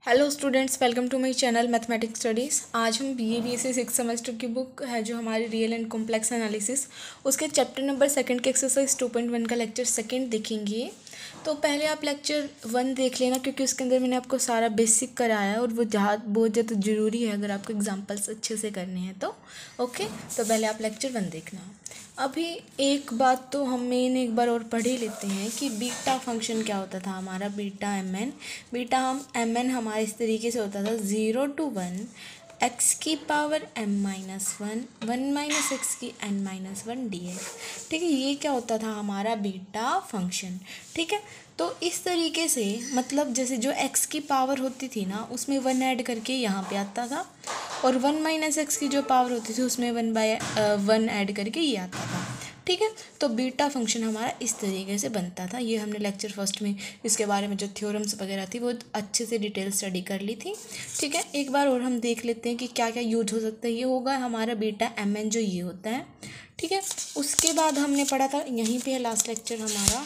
Hello students, welcome to my channel mathematics studies. आज हम BA/BSc 6 semester की book है जो हमारी रियल एंड कॉम्प्लेक्स एनालिसिस उसके चैप्टर नंबर सेकंड के एक्सरसाइज 2.1 का लेक्चर सेकंड देखेंगे। तो पहले आप लेक्चर 1 देख लेना क्योंकि उसके अंदर मैंने आपको सारा बेसिक कराया है और वो बहुत ज़्यादा ज़रूरी है अगर आपको एग्जाम्पल्स अच्छे से करने हैं तो ओके। तो पहले आप लेक्चर 1 देखना। अभी एक बात तो हम एक बार और पढ़ ही लेते हैं कि बीटा फंक्शन क्या होता था हमारा, बीटा mn। बीटा हम mn हमारे इस तरीके से होता था 0 to 1 x की पावर m-1 1 माइनस एक्स की n-1 dx। ठीक है, ये क्या होता था हमारा बीटा फंक्शन। ठीक है, तो इस तरीके से मतलब जैसे जो x की पावर होती थी ना उसमें 1 ऐड करके यहाँ पे आता था और 1 माइनस एक्स की जो पावर होती थी उसमें 1/1 ऐड करके ये आता था। ठीक है, तो बीटा फंक्शन हमारा इस तरीके से बनता था। ये हमने लेक्चर फर्स्ट में इसके बारे में जो थ्योरम्स वगैरह थी वो अच्छे से डिटेल स्टडी कर ली थी। ठीक है, एक बार और हम देख लेते हैं कि क्या क्या यूज हो सकता है। ये होगा हमारा बीटा mn जो ये होता है। ठीक है, उसके बाद हमने पढ़ा था, यहीं पे है लास्ट लेक्चर हमारा,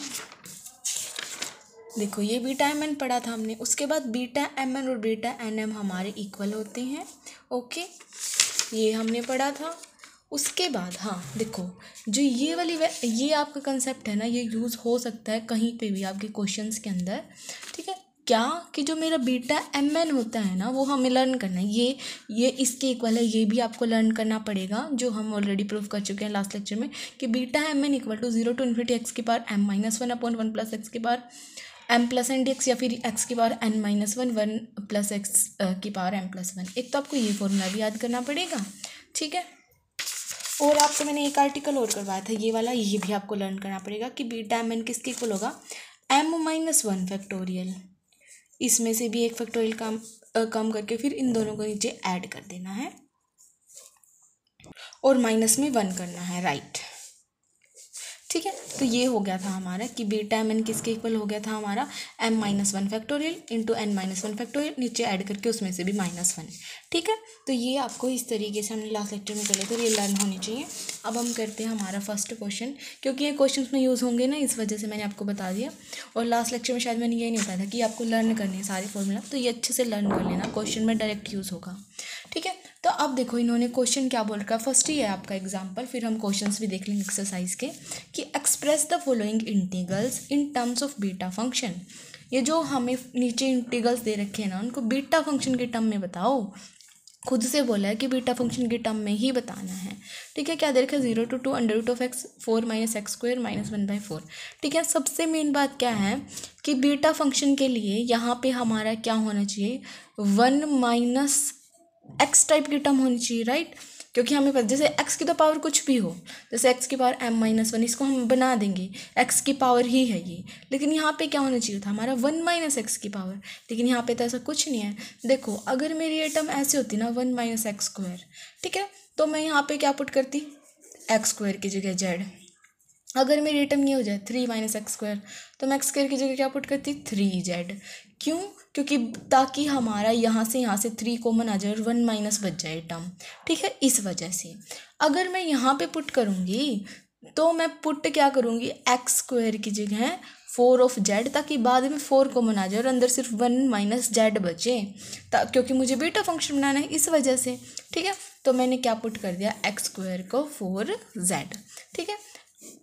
देखो ये बीटा mn पढ़ा था हमने। उसके बाद बीटा mn और बीटा nm हमारे इक्वल होते हैं। ओके, ये हमने पढ़ा था। उसके बाद हाँ देखो, जो ये आपका कंसेप्ट है ना, ये यूज़ हो सकता है कहीं पे भी आपके क्वेश्चंस के अंदर। ठीक है, क्या कि जो मेरा बीटा mn होता है ना वो हमें लर्न करना है। ये इसके इक्वल है, ये भी आपको लर्न करना पड़ेगा जो हम ऑलरेडी प्रूव कर चुके हैं लास्ट लेक्चर में कि beta mn equal to 0 to ∞ x की power m-1 upon 1 plus x की power m plus N D X या फिर x की पावर n-1 प्लस एक्स की पावर m+1। एक तो आपको ये फॉर्मूला भी याद करना पड़ेगा। ठीक है, और आपको मैंने एक आर्टिकल और करवाया था ये वाला, ये भी आपको लर्न करना पड़ेगा कि बीटा mn किसके इक्वल होगा, m-1 फैक्टोरियल। इसमें से भी एक फैक्टोरियल कम करके फिर इन दोनों को नीचे ऐड कर देना है और माइनस में 1 करना है, राइट। ठीक है, तो ये हो गया था हमारा कि बीटा mn किसके इक्वल हो गया था हमारा, m-1 factorial into n-1 factorial, नीचे ऐड करके उसमें से भी -1। ठीक है, तो ये आपको इस तरीके से हमने लास्ट लेक्चर में कर लिया था, ये लर्न होनी चाहिए। अब हम करते हैं हमारा फर्स्ट क्वेश्चन, क्योंकि ये क्वेश्चन में यूज़ होंगे ना, इस वजह से मैंने आपको बता दिया। और लास्ट लेक्चर में शायद मैंने ये नहीं बताया था कि आपको लर्न करने हैं सारे फॉर्मूला, तो ये अच्छे से लर्न कर लेना, क्वेश्चन में डायरेक्ट यूज़ होगा। ठीक है, तो अब देखो इन्होंने क्वेश्चन क्या बोल रखा है। फर्स्ट ही है आपका एग्जाम्पल, फिर हम क्वेश्चंस भी देख लेंगे एक्सरसाइज के कि express the following integrals in terms of beta function. ये जो हमें नीचे इंटीग्रल्स दे रखे हैं ना उनको बीटा फंक्शन के टर्म में बताओ। खुद से बोला है कि बीटा फंक्शन के टर्म में ही बताना है। ठीक है, क्या दे रखा है, 0 to 2 √(x) 4 - x² -1/4। ठीक है, सबसे मेन बात क्या है कि बीटा फंक्शन के लिए यहाँ पे हमारा क्या होना चाहिए, 1 माइनस एक्स टाइप की टर्म होनी चाहिए, राइट। क्योंकि हमें पता जैसे एक्स की तो पावर कुछ भी हो, जैसे एक्स की पावर m-1 इसको हम बना देंगे, एक्स की पावर ही है ये। लेकिन यहाँ पे क्या होना चाहिए था हमारा 1 माइनस एक्स की पावर, लेकिन यहाँ पे तो ऐसा कुछ नहीं है। देखो अगर मेरी ये टर्म ऐसी होती ना 1 माइनस x², ठीक है, तो मैं यहाँ पे क्या पुट करती, x² की जगह z। अगर मेरी रिटर्न ये हो जाए 3 - x², तो मैं x² की जगह क्या पुट करती, 3z। क्यों, क्योंकि ताकि हमारा यहाँ से 3 कॉमन आ जाए और 1 माइनस बच जाए टर्म। ठीक है, इस वजह से अगर मैं यहाँ पे पुट करूँगी तो मैं पुट क्या करूँगी, x² की जगह 4 ऑफ z, ताकि बाद में 4 कॉमन आ जाए और अंदर सिर्फ 1 माइनस z बचे, क्योंकि मुझे बीटा फंक्शन बनाना है इस वजह से। ठीक है, तो मैंने क्या पुट कर दिया, x² को 4z। ठीक है,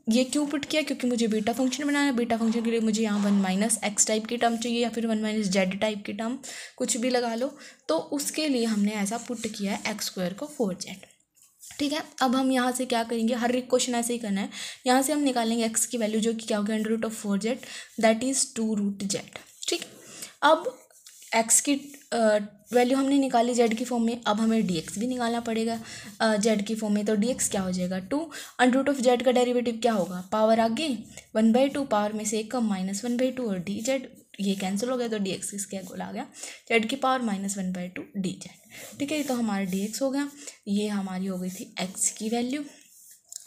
ये क्यों पुट किया, क्योंकि मुझे बीटा फंक्शन बनाना है। बीटा फंक्शन के लिए मुझे यहाँ 1 माइनस एक्स टाइप की टर्म चाहिए या फिर 1 माइनस जेड टाइप की टर्म, कुछ भी लगा लो। तो उसके लिए हमने ऐसा पुट किया है x² को 4z। ठीक है, अब हम यहाँ से क्या करेंगे, हर एक क्वेश्चन ऐसे ही करना है। यहाँ से हम निकालेंगे x की वैल्यू जो कि क्या होगा, √4z, दैट इज़ 2√z। ठीक, अब x की वैल्यू हमने निकाली z की फॉर्म में, अब हमें dx भी निकालना पड़ेगा z की फॉर्म में। तो dx क्या हो जाएगा, 2 √z का डेरिवेटिव क्या होगा, पावर आगे 1/2, पावर में से एक कम -1/2 और dz, ये कैंसिल हो गया तो dx इसके अगोल आ गया z की पावर -1/2 dz। ठीक है, तो हमारा dx हो गया, ये हमारी हो गई थी x की वैल्यू।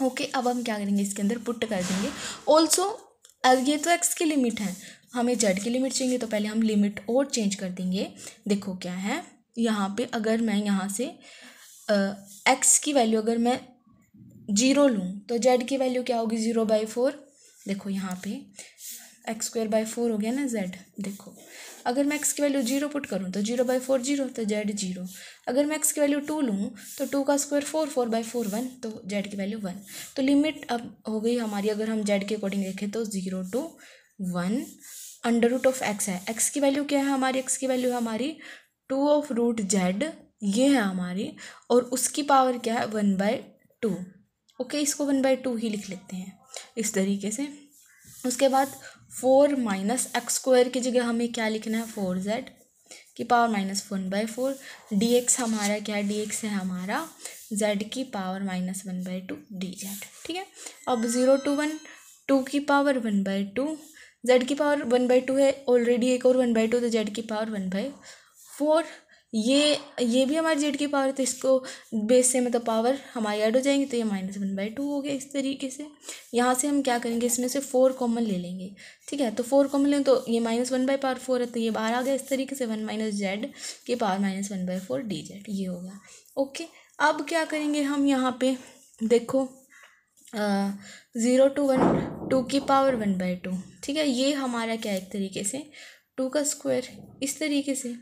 ओके, अब हम क्या करेंगे, इसके अंदर पुट कर देंगे। ऑल्सो ये तो x की लिमिट है, हमें z की लिमिट चाहिए, तो पहले हम लिमिट और चेंज कर देंगे। देखो क्या है यहाँ पे, अगर मैं यहाँ से x की वैल्यू अगर मैं 0 लूँ तो z की वैल्यू क्या होगी, 0/4। देखो यहाँ पे x² by 4 हो गया ना z। देखो अगर मैं x की वैल्यू 0 पुट करूँ तो 0/4 0, तो z 0। अगर मैं x की वैल्यू 2 लूँ तो 2 का स्क्वायर 4, 4/4 1, तो z की वैल्यू 1। तो लिमिट अब हो गई हमारी, अगर हम z के अकॉर्डिंग देखें तो 0 to 1 under root of x है। x की वैल्यू क्या है हमारी, x की वैल्यू है हमारी 2 ऑफ रूट z, ये है हमारी, और उसकी पावर क्या है 1/2। ओके, इसको 1/2 ही लिख लेते हैं इस तरीके से। उसके बाद 4 माइनस एक्स स्क्वायर की जगह हमें क्या लिखना है, 4z की पावर माइनस 1/4। dx हमारा क्या है, dx है हमारा z की पावर माइनस 1/2 dz। ठीक है, अब 0 to 1 2 की पावर 1/2, z की पावर 1/2 है ऑलरेडी, एक और 1/2, तो z की पावर 1/4। ये भी हमारी z की पावर, तो इसको बेस से मतलब पावर हमारी ऐड हो जाएंगी, तो ये माइनस 1/2 हो गया इस तरीके से। यहाँ से हम क्या करेंगे, इसमें से 4 कॉमन ले लेंगे। ठीक है, तो 4 कॉमन लें तो ये माइनस 1/4 है, तो ये बाहर आ गया इस तरीके से, 1 माइनस जेड की पावर माइनस 1/4 dz, ये हो गया। ओके, अब क्या करेंगे हम यहाँ पे, देखो 0 to 1 2 की पावर 1/2। ठीक है, ये हमारा क्या है, एक तरीके से 2 का स्क्वायर इस तरीके से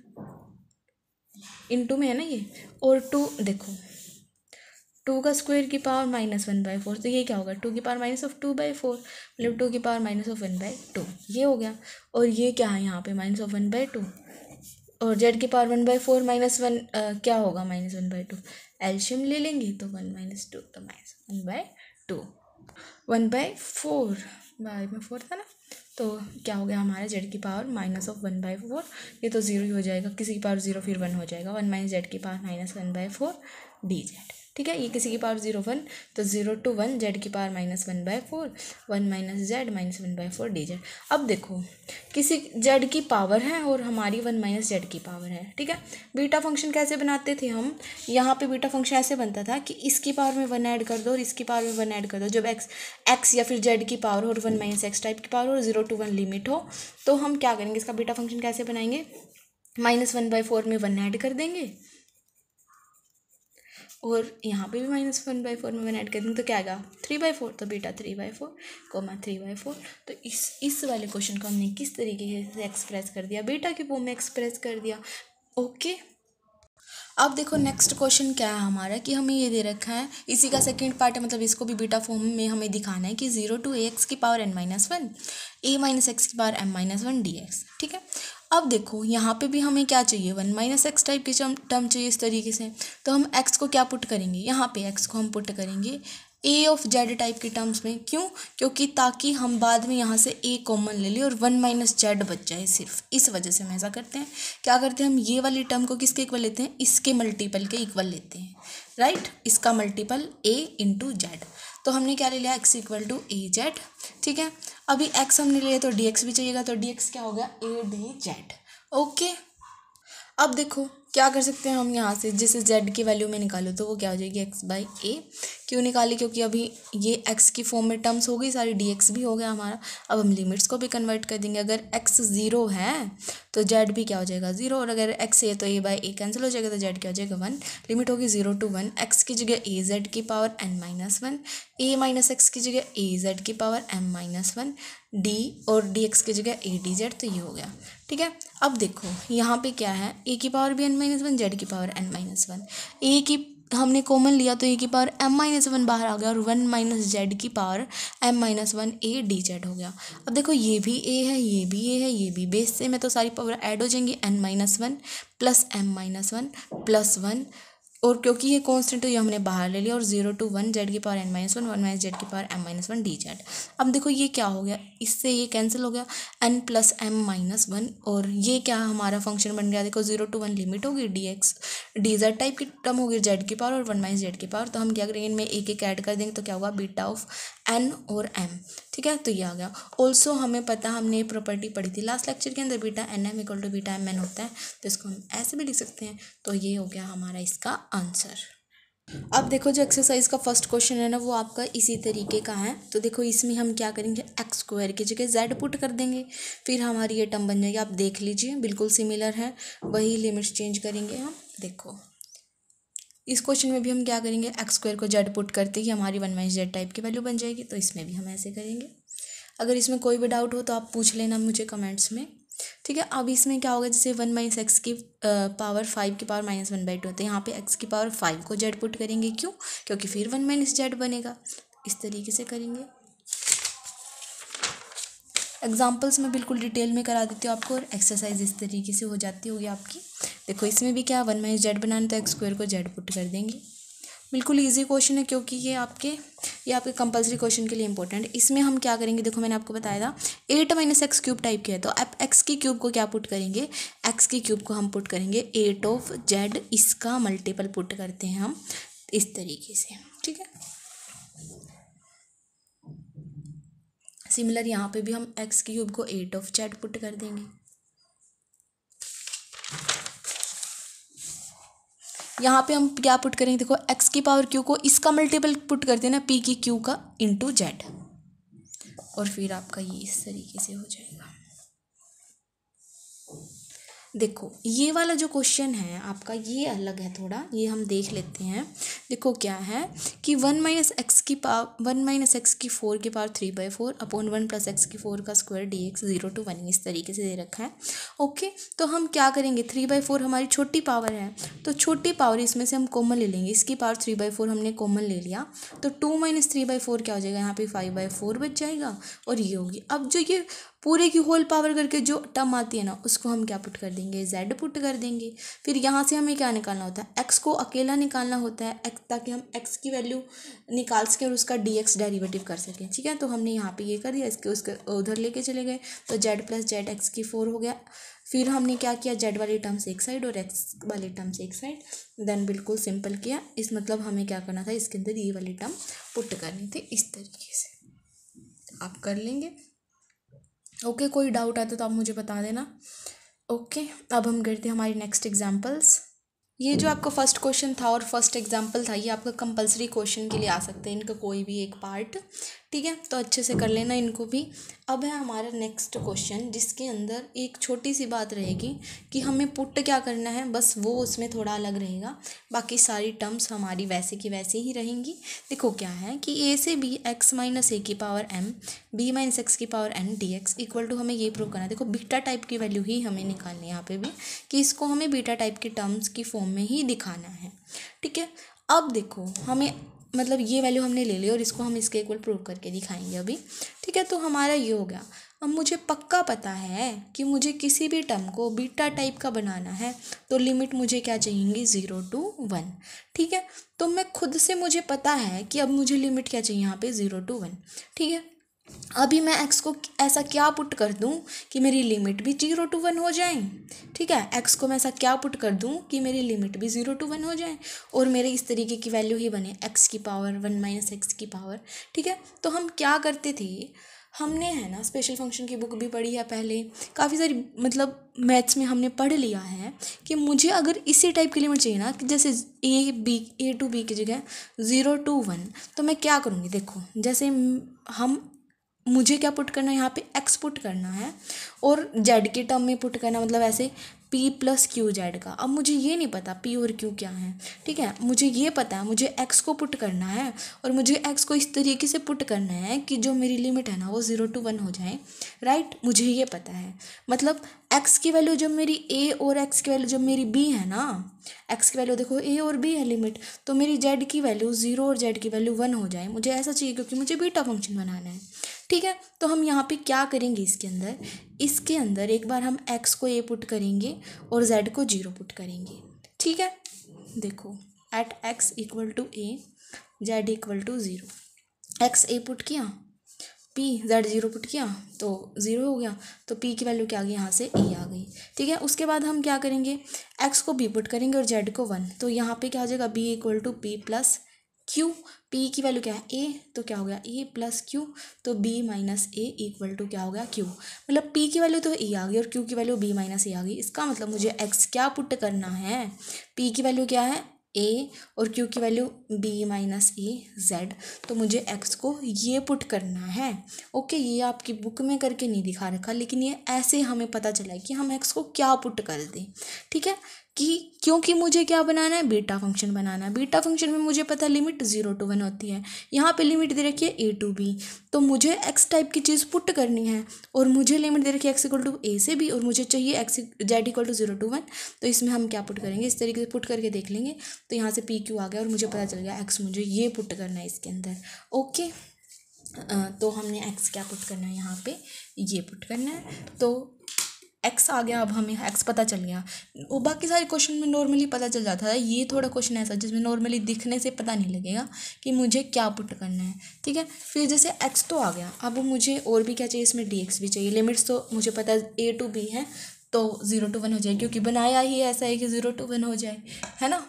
इनटू में है ना ये, और 2 देखो 2 का स्क्वायर की पावर माइनस 1/4, तो ये क्या होगा 2 की पावर माइनस ऑफ 2/4, मतलब 2 की पावर माइनस ऑफ 1/2, ये हो गया। और ये क्या है यहाँ पे माइनस ऑफ 1/2, और z की पावर 1/4 माइनस 1 क्या होगा माइनस 1/2, एलशियम ले लेंगे तो 1 माइनस 2, तो माइनस 1/2, 1/4 बाय में 4 था ना, तो क्या हो गया हमारा z की पावर माइनस ऑफ 1/4, ये तो 0 ही हो जाएगा, किसी की पावर 0 फिर 1 हो जाएगा, 1 माइनस z की पावर माइनस 1/4 dz। ठीक है, ये किसी की पावर 0 1, तो 0 to 1 z की power minus 1/4, 1 minus z minus 1/4 dz। अब देखो किसी z की पावर है और हमारी 1 माइनस z की पावर है। ठीक है, बीटा फंक्शन कैसे बनाते थे हम, यहाँ पे बीटा फंक्शन ऐसे बनता था कि इसकी पावर में 1 ऐड कर दो और इसकी पावर में 1 ऐड कर दो, जब x या फिर z की पावर और 1 माइनस x टाइप की पावर और 0 to 1 लिमिट हो, तो हम क्या करेंगे, इसका बीटा फंक्शन कैसे बनाएंगे, माइनस 1/4 में 1 ऐड कर देंगे, और यहाँ पे भी माइनस 1/4 में 1 ऐड कर देंगे, तो क्या आएगा 3/4, तो बीटा 3/4 कोमा 3/4। तो इस वाले क्वेश्चन को हमने किस तरीके से एक्सप्रेस कर दिया, बीटा के फॉर्म में एक्सप्रेस कर दिया। ओके, अब देखो नेक्स्ट क्वेश्चन क्या है हमारा, कि हमें ये दे रखा है, इसी का सेकंड पार्ट है, मतलब इसको भी बीटा फॉर्म में हमें दिखाना है कि 0 to ax की power n minus 1 a minus x की पावर m माइनस 1 dx। ठीक है, अब देखो यहाँ पे भी हमें क्या चाहिए, 1 माइनस एक्स टाइप की टर्म चाहिए इस तरीके से, तो हम x को क्या पुट करेंगे, यहाँ पे x को हम पुट करेंगे a ऑफ जेड टाइप की टर्म्स में। क्यों, क्योंकि ताकि हम बाद में यहाँ से a कॉमन ले लें और 1 माइनस जेड बच जाए, सिर्फ इस वजह से हम ऐसा करते हैं। क्या करते हैं, हम ये वाली टर्म को किसके इक्वल लेते हैं, इसके मल्टीपल के इक्वल लेते हैं, राइट, इसका मल्टीपल a इंटू जेड। तो हमने क्या ले लिया, x equal to a z. ठीक है, अभी x हमने लिया तो dx भी चाहिएगा, तो dx क्या होगा a dz। ओके, अब देखो क्या कर सकते हैं हम यहाँ से, जैसे z की वैल्यू में निकालो तो वो क्या हो जाएगी x/a। क्यों निकाली, क्योंकि अभी ये x की फॉर्म में टर्म्स हो गई सारी, dx भी हो गया हमारा। अब हम लिमिट्स को भी कन्वर्ट कर देंगे, अगर x 0 है तो z भी क्या हो जाएगा 0, और अगर x है तो a/a कैंसिल हो जाएगा, तो z क्या हो जाएगा 1। लिमिट होगी 0 to 1, x की जगह a z की power n minus 1, a minus x की जगह a z की पावर m माइनस 1 d, और dx की जगह a dz, तो ये हो गया। ठीक है, अब देखो यहाँ पे क्या है, a की पावर भी n माइनस 1, जेड की पावर n माइनस 1, a की हमने कॉमन लिया तो a की पावर m माइनस 1 बाहर आ गया, और 1 माइनस जेड की power m minus 1 a dz हो गया। अब देखो ये भी a है, ये भी a है, ये भी बेस से में, तो सारी पावर ऐड हो जाएंगी, n minus 1 plus m minus 1 plus 1, और क्योंकि ये कांस्टेंट है ये हमने बाहर ले लिया, और 0 to 1 जेड की power n minus 1, 1 minus z की पावर m माइनस 1 dz। अब देखो ये क्या हो गया, इससे ये कैंसिल हो गया, n प्लस m माइनस 1, और ये क्या हमारा फंक्शन बन गया, देखो 0 to 1 लिमिट होगी, dx dz टाइप की टर्म होगी, जेड की पावर और 1 माइनस जेड की पावर, तो हम क्या करेंगे इनमें एक एक ऐड कर देंगे, तो क्या होगा बीटा ऑफ n और m। ठीक है, तो ये आ गया। ऑल्सो हमें पता, हमने ये प्रॉपर्टी पढ़ी थी लास्ट लेक्चर के अंदर, beta n m equal to beta m n होता है, तो इसको हम ऐसे भी लिख सकते हैं। तो ये हो गया हमारा इसका आंसर। अब देखो जो एक्सरसाइज का फर्स्ट क्वेश्चन है ना, वो आपका इसी तरीके का है। तो देखो इसमें हम क्या करेंगे, एक्स स्क्वायर की जगह जेड पुट कर देंगे, फिर हमारी ये टर्म बन जाएगी। आप देख लीजिए बिल्कुल सिमिलर है, वही लिमिट्स चेंज करेंगे हम। देखो इस क्वेश्चन में भी हम क्या करेंगे, एक्स स्क्वायर को जेड पुट करते ही हमारी 1 माइनस जेड टाइप की वैल्यू बन जाएगी, तो इसमें भी हम ऐसे करेंगे। अगर इसमें कोई भी डाउट हो तो आप पूछ लेना मुझे कमेंट्स में। ठीक है। अब इसमें क्या होगा, जैसे 1 माइनस एक्स की पावर 5 की पावर -1/2 होता है, यहाँ पे एक्स की पावर 5 को जेड पुट करेंगे, क्यों, क्योंकि फिर 1 माइनस जेड बनेगा। इस तरीके से करेंगे। एग्जाम्पल्स में बिल्कुल डिटेल में करा देती हूँ आपको, और एक्सरसाइज इस तरीके से हो जाती होगी आपकी। देखो इसमें भी क्या 1 माइनस जेड बनाना, तो एक्स स्क्वायर को जेड पुट कर देंगे। बिल्कुल इजी क्वेश्चन है, क्योंकि ये आपके कंपलसरी क्वेश्चन के लिए इंपॉर्टेंट है। इसमें हम क्या करेंगे, देखो मैंने आपको बताया था 8 माइनस एक्स क्यूब टाइप के है, तो अब एक्स की क्यूब को क्या पुट करेंगे, एक्स की क्यूब को हम पुट करेंगे 8 ऑफ जेड, इसका मल्टीपल पुट करते हैं हम इस तरीके से। ठीक है, सिमिलर यहाँ पे भी हम एक्स की क्यूब को 8 ऑफ जेड पुट कर देंगे। यहाँ पे हम क्या पुट करेंगे, देखो एक्स की पावर क्यू को इसका मल्टीपल पुट करते हैं ना, पी की क्यू का इंटू जेड, और फिर आपका ये इस तरीके से हो जाएगा। देखो ये वाला जो क्वेश्चन है आपका, ये अलग है थोड़ा, ये हम देख लेते हैं। देखो क्या है कि 1 माइनस एक्स की 4 की पावर 3/4 अपॉन 1 प्लस एक्स की 4 का स्क्वायर dx 0 to 1 इस तरीके से दे रखा है। ओके, तो हम क्या करेंगे, 3/4 हमारी छोटी पावर है, तो छोटी पावर इसमें से हम कॉमन ले लेंगे। इसकी पावर 3/4 हमने कॉमन ले लिया, तो 2 माइनस 3/4 क्या हो जाएगा, यहाँ पे 5/4 बच जाएगा, और ये होगी। अब जो ये पूरे की होल पावर करके जो टर्म आती है ना, उसको हम क्या पुट कर देंगे, z पुट कर देंगे। फिर यहाँ से हमें क्या निकालना होता है, x को अकेला निकालना होता है, x, ताकि हम x की वैल्यू निकाल सकें और उसका dx डेरिवेटिव कर सकें। ठीक है, तो हमने यहाँ पे ये कर दिया, इसके उसके उधर लेके चले गए, तो z प्लस जेड एक्स की 4 हो गया। फिर हमने क्या किया, z वाली टर्म से एक साइड और x वाली टर्म से एक साइड, देन बिल्कुल सिंपल किया। इस मतलब हमें क्या करना था, इसके अंदर ये वाली टर्म पुट करनी थी, इस तरीके से आप कर लेंगे। ओके, कोई डाउट आता तो आप मुझे बता देना। ओके, अब हम करते हैं हमारी नेक्स्ट एग्जांपल्स। ये जो आपका फर्स्ट क्वेश्चन था और फर्स्ट एग्जांपल था, ये आपका कंपलसरी क्वेश्चन के लिए आ सकते हैं, इनका कोई भी एक पार्ट। ठीक है, तो अच्छे से कर लेना इनको भी। अब है हमारा नेक्स्ट क्वेश्चन, जिसके अंदर एक छोटी सी बात रहेगी कि हमें पुट क्या करना है, बस वो उसमें थोड़ा अलग रहेगा, बाकी सारी टर्म्स हमारी वैसे की वैसे ही रहेंगी। देखो क्या है कि a से b x माइनस ए की power m b minus x की power n dx equal to, हमें ये प्रूव करना है। देखो बीटा टाइप की वैल्यू ही हमें निकालनी है यहाँ पे भी, कि इसको हमें बीटा टाइप की टर्म्स की फॉर्म में ही दिखाना है। ठीक है, अब देखो हमें मतलब ये वैल्यू हमने ले ली और इसको हम इसके इक्वल प्रूव करके दिखाएंगे अभी। ठीक है, तो हमारा ये हो गया। अब मुझे पक्का पता है कि मुझे किसी भी टर्म को बीटा टाइप का बनाना है, तो लिमिट मुझे क्या चाहिए, 0 to 1। ठीक है, तो मैं खुद से मुझे पता है कि अब मुझे लिमिट क्या चाहिए यहाँ पे, 0 to 1। ठीक है, अभी मैं x को ऐसा क्या पुट कर दूं कि मेरी लिमिट भी 0 to 1 हो जाए। ठीक है, x को मैं ऐसा क्या पुट कर दूं कि मेरी लिमिट भी 0 to 1 हो जाए और मेरे इस तरीके की वैल्यू ही बने, x की पावर 1 माइनस एक्स की पावर। ठीक है, तो हम क्या करते थे, हमने है ना स्पेशल फंक्शन की बुक भी पढ़ी है पहले, काफ़ी सारी मतलब मैथ्स में हमने पढ़ लिया है कि मुझे अगर इसी टाइप की लिमिट चाहिए ना, कि जैसे a to b की जगह 0 to 1, तो मैं क्या करूँगी, देखो जैसे मुझे क्या पुट करना है, यहाँ पे x पुट करना है और z के टर्म में पुट करना, मतलब ऐसे p प्लस क्यू जेड का। अब मुझे ये नहीं पता p और q क्या है। ठीक है, मुझे ये पता है मुझे x को पुट करना है, और मुझे x को इस तरीके से पुट करना है कि जो मेरी लिमिट है ना वो 0 to 1 हो जाए। राइट, मुझे ये पता है, मतलब x की वैल्यू जब मेरी a और x की वैल्यू जब मेरी b है ना, x की वैल्यू देखो a और b है लिमिट, तो मेरी z की वैल्यू 0 और z की वैल्यू 1 हो जाए, मुझे ऐसा चाहिए क्योंकि मुझे बीटा फंक्शन बनाना है। ठीक है, तो हम यहाँ पे क्या करेंगे, इसके अंदर एक बार हम x को a पुट करेंगे और z को 0 पुट करेंगे। ठीक है, देखो at x equal to a z equal to 0, x a put किया, p z 0 पुट किया तो 0 हो गया, तो p की वैल्यू क्या आ गई, यहाँ से a आ गई। ठीक है, उसके बाद हम क्या करेंगे, x को b पुट करेंगे और z को 1, तो यहाँ पे क्या हो जाएगा, b equal to p plus q, p की वैल्यू क्या है a, तो क्या हो गया a प्लस q, तो b minus a equal to क्या हो गया q। मतलब p की वैल्यू तो a आ गई और q की वैल्यू b माइनस a आ गई। इसका मतलब मुझे x क्या पुट करना है, p की वैल्यू क्या है a और q की value b minus a z, तो मुझे x को ये पुट करना है। ओके, ये आपकी बुक में करके नहीं दिखा रखा, लेकिन ये ऐसे हमें पता चला है कि हम x को क्या पुट कर दें। ठीक है, कि क्योंकि मुझे क्या बनाना है, बीटा फंक्शन बनाना है। बीटा फंक्शन में मुझे पता है लिमिट 0 to 1 होती है। यहाँ पे लिमिट दे रखी है a to b, तो मुझे x टाइप की चीज़ पुट करनी है और मुझे लिमिट दे रखी है x इक्वल टू a से b और मुझे चाहिए x z equal to 0 to 1। तो इसमें हम क्या पुट करेंगे, इस तरीके से पुट करके देख लेंगे। तो यहाँ से p q आ गया और मुझे पता चल गया x मुझे ये पुट करना है इसके अंदर। ओके, तो हमने x क्या पुट करना है, यहाँ पे ये पुट करना है। तो x आ गया, अब हमें x पता चल गया। वो बाकी सारे क्वेश्चन में नॉर्मली पता चल जाता है, ये थोड़ा क्वेश्चन ऐसा जिसमें नॉर्मली दिखने से पता नहीं लगेगा कि मुझे क्या पुट करना है। ठीक है, फिर जैसे x तो आ गया, अब मुझे और भी क्या चाहिए, इसमें dx भी चाहिए। लिमिट्स तो मुझे पता है a to b है, तो 0 to 1 हो जाए, क्योंकि बनाया ही ऐसा है कि 0 to 1 हो जाए, है ना।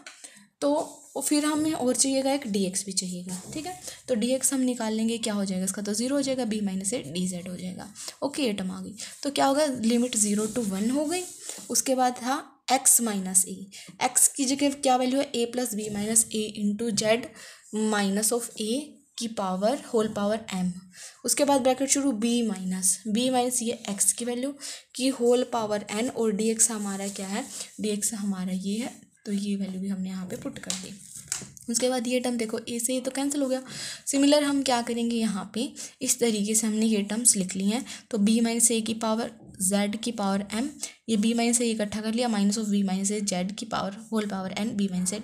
तो फिर हमें और चाहिएगा एक dx भी चाहिएगा। ठीक है, तो dx हम निकाल लेंगे, क्या हो जाएगा इसका, तो 0 हो जाएगा, b माइनस से dz हो जाएगा। ओके, ये टर्म आ गई। तो क्या होगा, लिमिट 0 to 1 हो गई। उसके बाद था x माइनस ए, एक्स की जगह क्या वैल्यू है, a plus B minus a into z minus of a की पावर होल पावर m। उसके बाद ब्रैकेट शुरू, b माइनस ये x की वैल्यू की होल पावर n, और dx हमारा क्या है, dx हमारा ये है, तो ये वैल्यू भी हमने यहाँ पे पुट कर दी। उसके बाद ये टर्म देखो, ए से ये तो कैंसिल हो गया। सिमिलर हम क्या करेंगे, यहाँ पे इस तरीके से हमने ये टर्म्स लिख ली हैं। तो b माइनस ए की पावर z की पावर m, ये b माइनस ए इकट्ठा कर लिया, minus of b minus a z की power whole power n, b minus a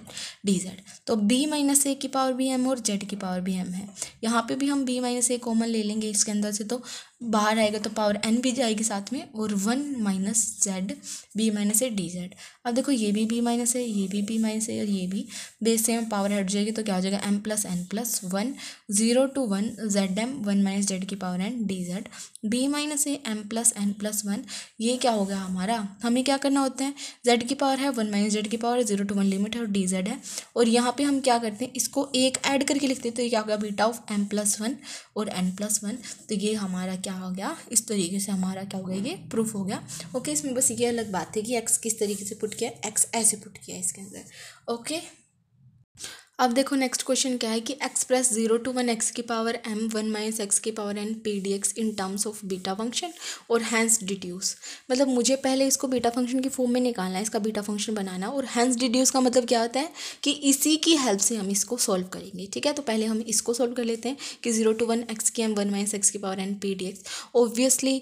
dz। तो b माइनस ए की पावर भी m और z की पावर भी m है। यहाँ पे भी हम b माइनस ए कॉमन ले लेंगे इसके अंदर से, तो बाहर आएगा तो पावर n भी जाएगी साथ में, और 1 minus Z b minus a dz। अब देखो ये भी b माइनस है, ये भी b माइनस है, और ये भी बेस से पावर हट जाएगी, तो क्या हो जाएगा m plus n plus 1 0 to 1 z m 1 minus z की power n dz, b minus a m plus n plus 1। ये क्या हो गया हमारा, हमें क्या करना होता है, z की पावर है 1 माइनस जेड की पावर 0 to 1 लिमिट है, और dz है। और यहाँ पे हम क्या करते हैं, इसको एक ऐड करके लिखते हैं, तो ये क्या हो गया, बीटा ऑफ m प्लस 1 और n प्लस 1। तो ये हमारा क्या हो गया, इस तरीके से हमारा क्या हो गया, ये प्रूफ हो गया। ओके, इसमें बस ये अलग बात है कि x किस तरीके से पुट किया, x ऐसे पुट किया इसके अंदर। ओके, अब देखो नेक्स्ट क्वेश्चन क्या है कि एक्सप्रेस 0 to 1 x की पावर m 1 माइनस एक्स की power n p dx in terms of beta function और हैंस डिड्यूस। मतलब मुझे पहले इसको बीटा फंक्शन की फॉर्म में निकालना है, इसका बीटा फंक्शन बनाना, और हैंस डिड्यूस का मतलब क्या होता है कि इसी की हेल्प से हम इसको सॉल्व करेंगे। ठीक है, तो पहले हम इसको सॉल्व कर लेते हैं कि 0 to 1 x की m 1 माइनस एक्स की power n p dx। Obviously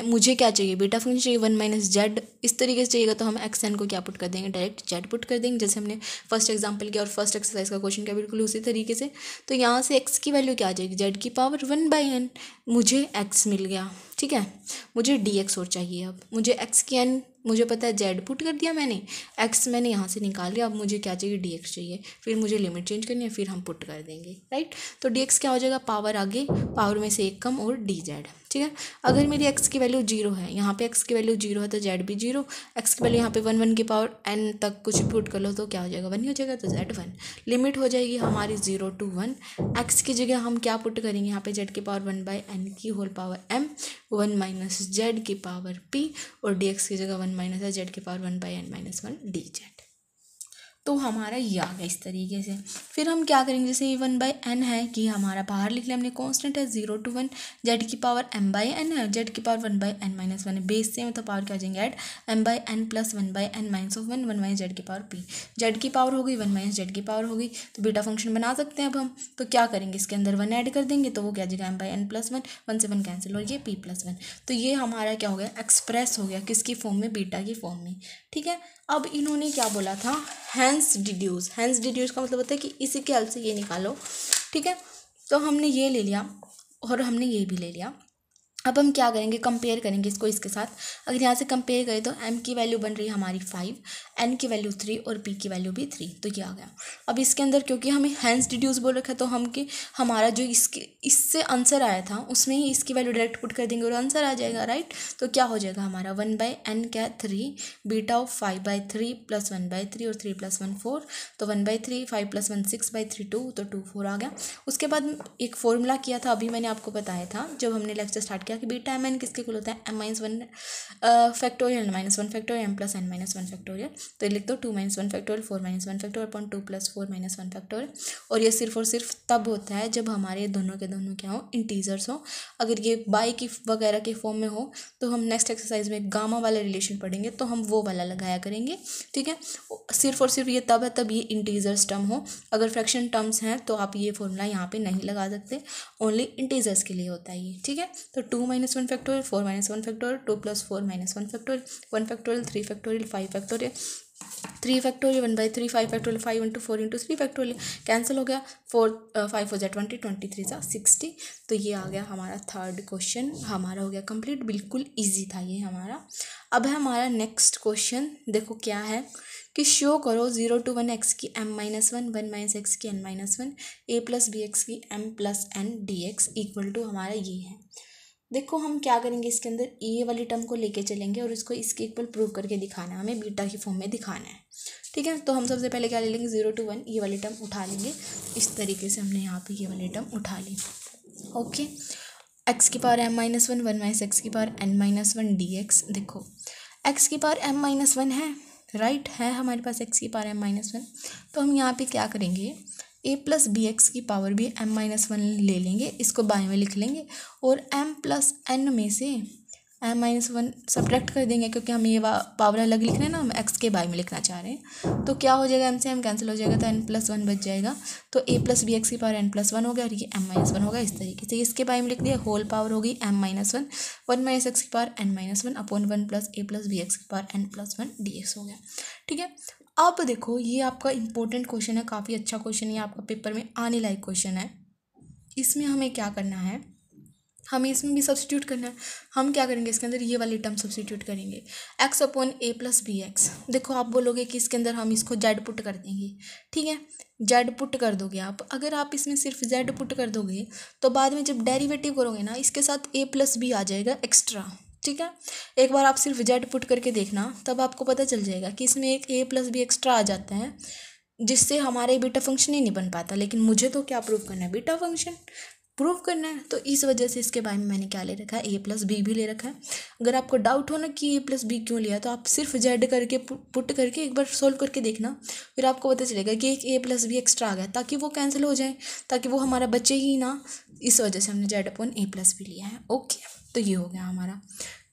मुझे क्या चाहिए, बीटा फंक्शन चाहिए 1 माइनस जेड, इस तरीके से चाहिएगा, तो हम एक्स एन को क्या पुट कर देंगे, डायरेक्ट जेड पुट कर देंगे, जैसे हमने फर्स्ट एग्जाम्पल किया और फर्स्ट एक्सरसाइज का क्वेश्चन क्या बिल्कुल उसी तरीके से। तो यहाँ से x की वैल्यू क्या आ जाएगी, z की पावर 1/n, मुझे x मिल गया। ठीक है, मुझे dx और चाहिए। अब मुझे x की n मुझे पता है, z पुट कर दिया मैंने, x मैंने यहाँ से निकाल लिया। अब मुझे क्या चाहिए, dx चाहिए, फिर मुझे लिमिट चेंज करनी है, फिर हम पुट कर देंगे, राइट। तो dx क्या हो जाएगा, पावर आगे, पावर में से एक कम, और dz। ठीक है, अगर मेरी x की वैल्यू 0 है, यहाँ पे x की वैल्यू 0 है, तो z भी 0, x की वैल्यू यहाँ पे 1 की पावर n तक कुछ पुट कर लो, तो क्या हो जाएगा, 1 ही हो जाएगा, तो z 1। लिमिट हो जाएगी हमारी 0 to 1। x की जगह हम क्या पुट करेंगे, यहाँ पे z की पावर 1/n की whole power m 1 minus z की पावर p, और dx की जगह 1 माइनस है जेड की पावर 1/n माइनस 1 dz। तो हमारा ये आ गया इस तरीके से। फिर हम क्या करेंगे, जैसे ये 1/n है कि हमारा बाहर लिख लिया हमने, कांस्टेंट है 0 to 1 जेड की पावर m/n है, जेड की पावर 1/n माइनस 1 है, बेस से मतलब पावर क्या आ जाएंगे add, m/n plus 1/n minus of 1 minus z की पावर p। जेड की पावर हो गई 1 माइनस जेड की पावर हो गई, तो बीटा फंक्शन बना सकते हैं अब हम। तो क्या करेंगे, इसके अंदर 1 ऐड कर देंगे, तो वो क्या जाएगा m/n प्लस 1, 1 से 1 कैंसिल, और ये p प्लस 1। तो ये हमारा क्या हो गया, एक्सप्रेस हो गया किसकी फॉर्म में, बीटा की फॉर्म में। ठीक है, अब इन्होंने क्या बोला था, हैंस डिड्यूस। हैंस डिड्यूस का मतलब होता है कि इसी के हेल्प से ये निकालो। ठीक है, तो हमने ये ले लिया और हमने ये भी ले लिया। अब हम क्या करेंगे, कंपेयर करेंगे इसको इसके साथ। अगर यहाँ से कंपेयर करें तो m की वैल्यू बन रही है हमारी 5, n की वैल्यू 3 और p की वैल्यू भी 3, तो ये आ गया। अब इसके अंदर क्योंकि हमें हैंस डिड्यूस बोल रखा है, तो हम कि हमारा जो इससे आंसर आया था उसमें ही इसकी वैल्यू डायरेक्ट पुट कर देंगे और आंसर आ जाएगा, राइट। तो क्या हो जाएगा हमारा 1/n क्या 3, बीटा ऑफ 5/3 प्लस 1/3 और 3 प्लस 1 4, तो 1/3, 5 प्लस 1 6/3 2, तो 2 4 आ गया। उसके बाद एक फॉर्मूला किया था, अभी मैंने आपको बताया था जब हमने लेक्चर स्टार्ट किया जाएगा कि बीटा एम एन किसके इक्वल होता है, m minus one factorial minus one factorial m plus n minus one factorial. तो लिख दो 2 minus one factorial 4 minus one factorial upon 2 plus 4 minus one factorial. और ये सिर्फ और सिर्फ तब होता है जब हमारे दोनों के दोनों क्या हो, इंटीजर्स हो। अगर ये बाई की वगैरह के फॉर्म में हो तो हम नेक्स्ट एक्सरसाइज में गामा वाला रिलेशन पढ़ेंगे तो हम वो वाला लगाया करेंगे, ठीक है। सिर्फ और सिर्फ ये तब है तब ये इंटीजर्स टर्म हो। अगर फ्रैक्शन टर्म्स हैं तो आप ये फॉर्मूला यहाँ पे नहीं लगा सकते, ओनली इंटीजर्स के लिए होता है ये, ठीक है। तो 2 minus one factorial 4 minus one factorial 2 plus 4 minus one factorial 1 factorial 3 factorial 5 factorial 3 factorial 1/3 5 factorial 5 into 4 into 3 factorial cancel हो गया। 5 हो जाए 20 23 जा 60। तो ये आ गया हमारा थर्ड क्वेश्चन, हमारा हो गया कंप्लीट। बिल्कुल ईजी था ये हमारा। अब है हमारा नेक्स्ट क्वेश्चन, देखो क्या है कि शो करो 0 to 1 x की m minus one 1 minus x की n minus one a plus B x की m plus n d x equal to हमारा ये है। देखो हम क्या करेंगे, इसके अंदर ये वाली टर्म को लेके चलेंगे और इसको इसके इक्वल प्रूव करके दिखाना है, हमें बीटा की फॉर्म में दिखाना है, ठीक है। तो हम सबसे पहले क्या ले लेंगे, 0 to 1 ये वाली टर्म उठा लेंगे। इस तरीके से हमने यहाँ पे ये वाली टर्म उठा ली, ओके। एक्स की power m minus one 1 minus x की power n minus one d x. देखो एक्स की पावर m माइनस वन है, राइट है हमारे पास एक्स की पावर m माइनस वन। तो हम यहाँ पे क्या करेंगे, a प्लस बी एक्स की पावर भी m माइनस वन ले लेंगे, इसको बाएं में लिख लेंगे और m प्लस n में से m माइनस वन सब्ट्रैक्ट कर देंगे, क्योंकि हम ये पावर अलग लिख रहे हैं ना, हम x के बारे में लिखना चाह रहे हैं। तो क्या हो जाएगा, m से m कैंसिल हो जाएगा तो n प्लस वन बच जाएगा। तो a प्लस बी एक्स की पावर n प्लस वन हो गया और ये m माइनस वन होगा। इस तरीके से इसके बारे में लिख दिया, होल पावर होगी m minus one 1 minus x की power n minus one upon 1 plus a plus B x की power n plus one d x हो गया, ठीक है। अब देखो ये आपका इंपॉर्टेंट क्वेश्चन है, काफ़ी अच्छा क्वेश्चन है, आपका पेपर में आने लायक क्वेश्चन है। इसमें हमें क्या करना है, हमें इसमें भी सब्स्टिट्यूट करना है। हम क्या करेंगे, इसके अंदर ये वाली टर्म सब्स्टिट्यूट करेंगे, x upon a plus B x. देखो आप बोलोगे कि इसके अंदर हम इसको z पुट कर देंगे, ठीक है। z पुट कर दोगे आप, अगर आप इसमें सिर्फ z पुट कर दोगे तो बाद में जब डेरिवेटिव करोगे ना, इसके साथ a प्लस बी आ जाएगा एक्स्ट्रा, ठीक है। एक बार आप सिर्फ z पुट करके देखना, तब आपको पता चल जाएगा कि इसमें एक a प्लस बी एक्स्ट्रा आ जाता है, जिससे हमारे बीटा फंक्शन ही नहीं बन पाता। लेकिन मुझे तो क्या प्रूव करना है, बीटा फंक्शन प्रूव करना है। तो इस वजह से इसके बारे में मैंने क्या ले रखा है, a प्लस बी भी ले रखा है। अगर आपको डाउट हो ना कि a प्लस बी क्यों लिया, तो आप सिर्फ z करके पुट करके एक बार सोल्व करके देखना, फिर आपको पता चलेगा कि एक a प्लस बी एक्स्ट्रा आ गया, ताकि वो कैंसिल हो जाए, ताकि वो हमारा बचे ही ना। इस वजह से हमने z upon a plus b लिया है, ओके। तो ये हो गया हमारा।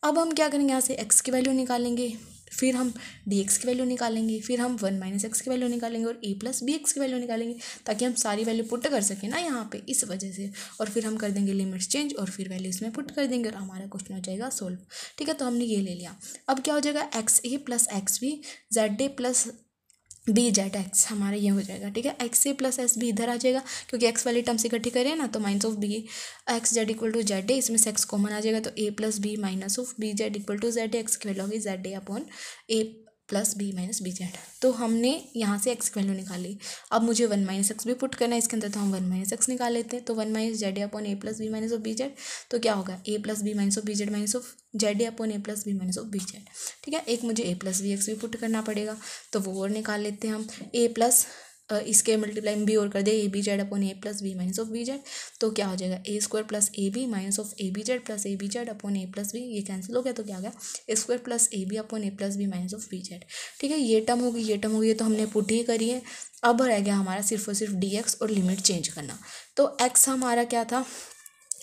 अब हम क्या करेंगे, यहाँ से x की वैल्यू निकालेंगे, फिर हम dx की वैल्यू निकालेंगे, फिर हम 1 माइनस एक्स की वैल्यू निकालेंगे और a प्लस बी एक्स की वैल्यू निकालेंगे, ताकि हम सारी वैल्यू पुट कर सकें ना यहाँ पे, इस वजह से। और फिर हम कर देंगे लिमिट्स चेंज और फिर वैल्यू इसमें पुट कर देंगे और हमारा क्वेश्चन हो जाएगा सोल्व, ठीक है। तो हमने ये ले लिया। अब क्या हो जाएगा, x a plus x b z a plus b z x, हमारा ये हो जाएगा, ठीक है। X a plus s b इधर आ जाएगा, क्योंकि एक्स वाली टर्म्स इकट्ठी करें ना, तो minus of b x z equal to z a, इसमें से एक्स कॉमन आ जाएगा, तो a plus B minus of B z equal to z a, x की वैल्यू होगी जेड ए अपॉन ए plus B minus b Z. तो हमने यहाँ से एक्स की वैल्यू निकाली। अब मुझे 1 माइनस एक्स भी पुट करना है इसके अंदर, तो हम 1 माइनस एक्स निकाल लेते हैं। तो 1 minus Z A upon A plus B minus of B Z, तो क्या होगा, A plus B minus of B Z minus of Z A upon A plus B minus of B Z, ठीक है। एक मुझे ए प्लस बी एक्स भी put करना पड़ेगा, तो वो और निकाल लेते हैं हम। ए प्लस इसके मल्टीप्लाई में बी और कर दे, A B Z upon A plus B minus of B Z, तो क्या हो जाएगा, A square plus A B minus of A B Z plus A B Z upon A plus B, ये cancel हो गया, तो क्या आ गया, A square plus A B upon A plus B minus of B Z, ठीक है। ये टर्म होगी, ये टर्म होगी, ये तो हमने पुट ही करी है। अब रह गया हमारा सिर्फ और सिर्फ डी एक्स और लिमिट चेंज करना। तो एक्स हमारा क्या था,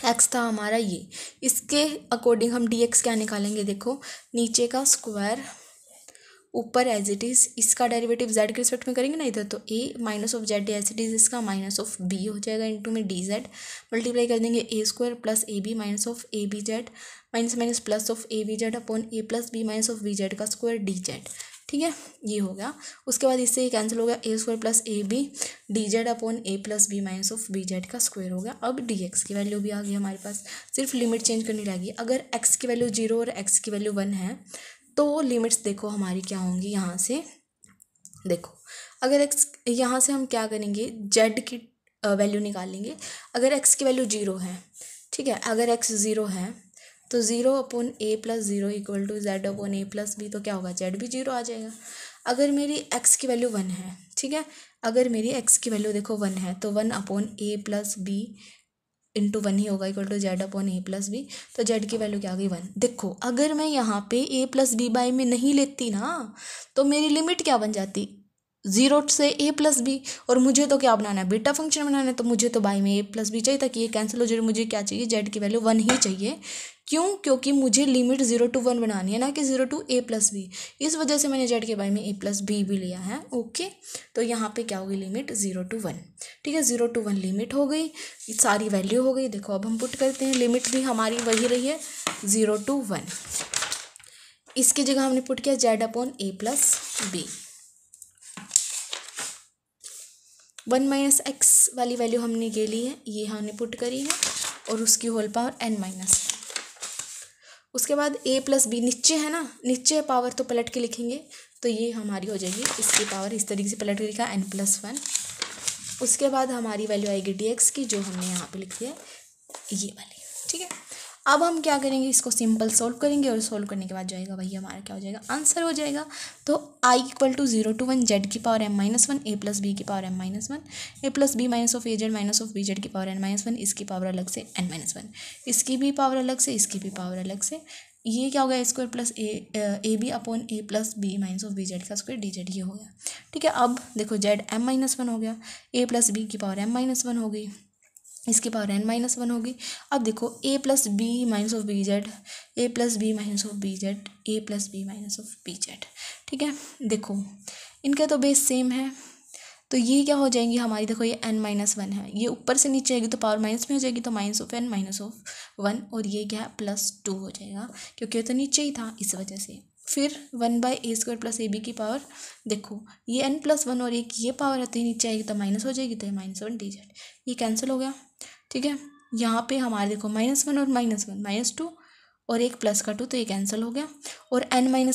एक्स था हमारा ये, इसके अकॉर्डिंग हम डी एक्स क्या निकालेंगे, देखो नीचे का स्क्वायर ऊपर एज इट इज़, इसका डेरिवेटिव जेड के रिस्पेक्ट में करेंगे ना इधर, तो A minus of Z as it is इसका माइनस ऑफ बी हो जाएगा, इंटू में डी जेड मल्टीप्लाई कर देंगे, A square plus A B minus of A B Z minus minus plus of A B Z upon A plus B minus of B Z का square D Z, ठीक है। ये हो गया। उसके बाद इससे ये कैंसिल हो गया, A square plus A B D Z upon A plus B minus of B Z का स्क्वायर हो गया। अब डी एक्स की वैल्यू भी आ गई हमारे पास, सिर्फ लिमिट चेंज करनी रहेगी। अगर एक्स की वैल्यू 0 और एक्स की वैल्यू 1 है, तो लिमिट्स देखो हमारी क्या होंगी, यहाँ से देखो, अगर एक्स, यहाँ से हम क्या करेंगे, जेड की वैल्यू निकालेंगे। अगर एक्स की वैल्यू 0 है, ठीक है, अगर एक्स 0 है तो 0 upon A plus 0 equal to z upon A plus b, तो क्या होगा, जेड भी 0 आ जाएगा। अगर मेरी एक्स की वैल्यू 1 है, ठीक है, अगर मेरी एक्स की वैल्यू देखो 1 है, तो 1 अपॉन ए प्लस बी इंटू वन ही होगा equal to z upon A plus b. तो जेड की वैल्यू क्या आ गई 1। देखो अगर मैं यहाँ पे ए प्लस बी बाई में नहीं लेती ना तो मेरी लिमिट क्या बन जाती, 0 से ए प्लस बी। और मुझे तो क्या बनाना है, बीटा फंक्शन बनाना है, तो मुझे तो बाई में ए प्लस बी चाहिए ताकि ये कैंसिल हो जाए। मुझे क्या चाहिए, जेड की वैल्यू 1 ही चाहिए। क्यों, क्योंकि मुझे लिमिट 0 to 1 बनानी है ना कि 0 to a प्लस बी। इस वजह से मैंने जेड के बाई में a प्लस बी भी लिया है। ओके, तो यहाँ पे क्या होगी लिमिट 0 to 1। ठीक है, 0 to 1 लिमिट हो गई, सारी वैल्यू हो गई। देखो अब हम पुट करते हैं, लिमिट भी हमारी वही रही है 0 to 1। इसकी जगह हमने पुट किया जेड अपॉन ए प्लस बी। 1 माइनस एक्स वाली वैल्यू हमने ये ली है, ये हमने पुट करी है, और उसकी होल पावर n माइनस। उसके बाद a प्लस बी नीचे है ना, नीचे पावर तो पलट के लिखेंगे, तो ये हमारी हो जाएगी इसकी पावर इस तरीके से पलट के लिखा n+1। उसके बाद हमारी वैल्यू आएगी dx की, जो हमने यहाँ पे लिखी है ये वाली। ठीक है, अब हम क्या करेंगे, इसको सिंपल सोल्व करेंगे, और सोल्व करने के बाद जाएगा वही हमारा क्या हो जाएगा, आंसर हो जाएगा। तो i equal to 0 to 1 Z की power m-1 a plus B की power m-1 a plus B minus of A Z minus of B Z की पावर n-1, इसकी पावर अलग से n-1, इसकी भी पावर अलग से, इसकी भी पावर अलग से। ये क्या हो गया, square plus A B upon A plus B minus of B Z का स्क्वायर डी जेड, ये हो गया। ठीक है, अब देखो जेड m-1 हो गया, ए प्लस बी की पावर m-1 हो गई, इसकी पावर n-1 होगी। अब देखो a plus B minus of B z, a plus B minus of B z, a plus B minus of B Z. ठीक है, देखो इनका तो बेस सेम है, तो ये क्या हो जाएंगी हमारी, देखो ये n-1 है, ये ऊपर से नीचे आएगी तो पावर माइनस में हो जाएगी, तो minus of n minus of 1, और ये क्या है +2 हो जाएगा, क्योंकि ये तो नीचे ही था इस वजह से। फिर 1/a² प्लस ab की पावर, देखो ये n+1 और एक ये पावर है, तो नीचे आएगी तो माइनस हो जाएगी, तो ये -1 dz, ये कैंसिल हो गया। ठीक है, यहाँ पे हमारे देखो -1 और -1 -2, और एक प्लस का 2, तो ये कैंसिल हो गया, और n-1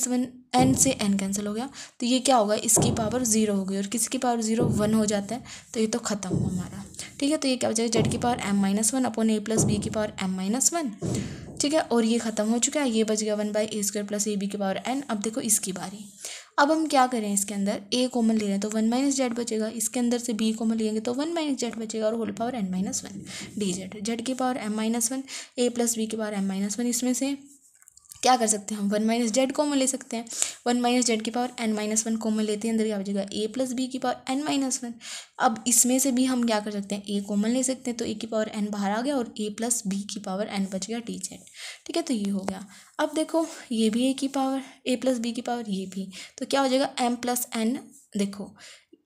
n से n कैंसिल हो गया, तो ये क्या होगा, इसकी पावर 0 हो गई, और किसकी पावर 0 1 हो जाता है, तो ये तो ख़त्म हुआ हमारा। ठीक है, तो ये क्या हो जाएगा, जेड की पावर m-1 अपॉन ए प्लस बी की पावर m-1। ठीक है, और ये ख़त्म हो चुका है, ये बच गया 1/a² प्लस ए बी की पावर n। अब देखो इसकी बारी, अब हम क्या करें, इसके अंदर a कॉमन ले रहे हैं तो 1 माइनस जेड बचेगा, इसके अंदर से b कॉमन लेंगे तो 1 माइनस जेड बचेगा, और whole power n-1 D Z, Z की power m-1 a plus B की पावर m-1। इसमें से क्या कर सकते हैं हम, 1 माइनस जेड कॉमन ले सकते हैं, 1 माइनस जेड की पावर n-1 कॉमन लेते हैं, अंदर क्या बचेगा a प्लस बी की पावर n-1। अब इसमें से भी हम क्या कर सकते हैं, a कॉमन ले सकते हैं, तो a की पावर n बाहर आ गया, और a प्लस बी की पावर n बच गया डी जेड। ठीक है, तो ये हो गया। अब देखो ये भी a की पावर, a प्लस बी की पावर ये भी, तो क्या हो जाएगा m प्लस n, देखो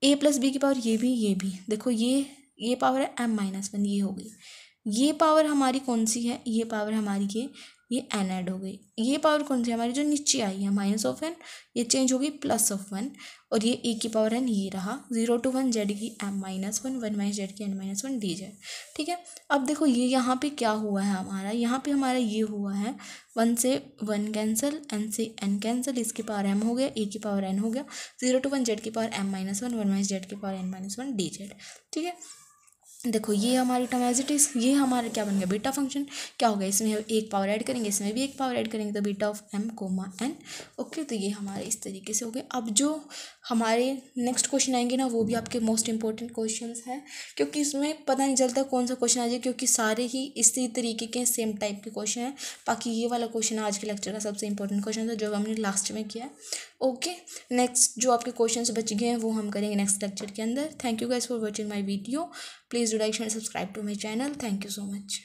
a प्लस बी की पावर ये भी, देखो ये पावर है m-1, ये हो गई। ये पावर हमारी कौन सी है, ये पावर हमारी ये n ऐड हो गई। ये पावर कौन सी हमारी जो नीचे आई है -n, ये चेंज हो गई +1, और ये a की पावर n ये रहा 0 to 1 जेड की m-1 1 माइनस जेड की n-1 डी जेड। ठीक है, अब देखो ये यहाँ पे क्या हुआ है हमारा, यहाँ पे हमारा ये हुआ है 1 से 1 कैंसिल, n से n कैंसिल, इसकी पावर m हो गया, a की पावर n हो गया, 0 to 1 जेड की पावर m-1 1 माइनस जेड की पावर n-1 डी जेड। ठीक है, देखो ये हमारी टर्म एज इट इज़, ये हमारा क्या बन गया, बीटा फंक्शन। क्या हो गया, इसमें एक पावर ऐड करेंगे, इसमें भी एक पावर ऐड करेंगे, तो beta of m comma n। Okay, तो ये हमारे इस तरीके से हो गए। अब जो हमारे नेक्स्ट क्वेश्चन आएंगे ना, वो भी आपके मोस्ट इंपॉर्टेंट क्वेश्चंस हैं, क्योंकि इसमें पता नहीं चलता कौन सा क्वेश्चन आ जाए, क्योंकि सारे ही इसी तरीके के सेम टाइप के क्वेश्चन हैं। बाकी ये वाला क्वेश्चन आज के लेक्चर का सबसे इंपॉर्टेंट क्वेश्चन था, जो हमने लास्ट में किया है। ओके, नेक्स्ट जो आपके क्वेश्चन बच गए हैं वो हम करेंगे नेक्स्ट लेक्चर के अंदर। Thank you guys for watching my video. Please do like, share, and subscribe to my channel. Thank you so much.